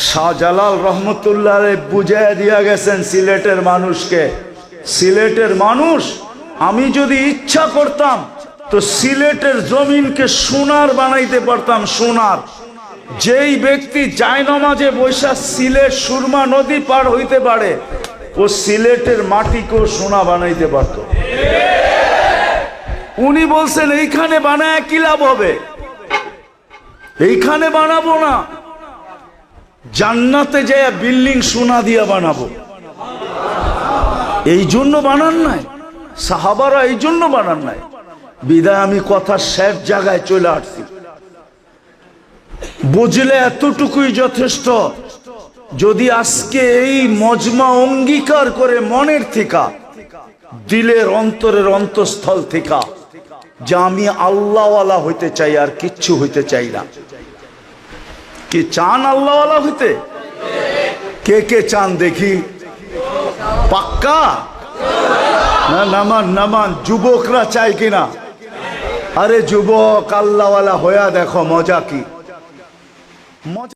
শাহজালাল রহমতুল্লাহ বুঝাইয়া দিয়া গেছেন সিলেটের মানুষকে, সিলেটের মানুষ, আমি যদি ইচ্ছা করতাম তো সিলেটের জমিনকে সোনার বানাইতে পারতাম, সোনার। যেই ব্যক্তি জায়নামাজে বৈশা সিলেট সুরমা নদী পার হইতে পারে, ও সিলেটের মাটিকেও সোনা বানাইতে পারত। উনি বলছেন এইখানে বানায় কি লাভ হবে, এইখানে বানাবো না, জান্নাতে যায় বিল্ডিং সোনা দিয়া বানাবো। এই জন্য বানান নাই সাহাবারা, এই জন্য বানান নাই। বিদায় আমি কথা শেষ জায়গায় চলে আসছি। বুঝলে এতটুকুই যথেষ্ট। যদি আজকে এই মজমা অঙ্গীকার করে মনের থেকে, দিলের অন্তরের অন্তঃস্থল থেকে, যে আমি আল্লাহওয়ালা হইতে চাই, আর কিচ্ছু হইতে চাই না। কি চান আল্লাহওয়ালা হইতে? কে কে চান দেখি? পাক্কা না? নামান নামান। যুবকরা চাই কিনা? আরে যুবক, আল্লাহওয়ালা হইয়া দেখো, মজা কি।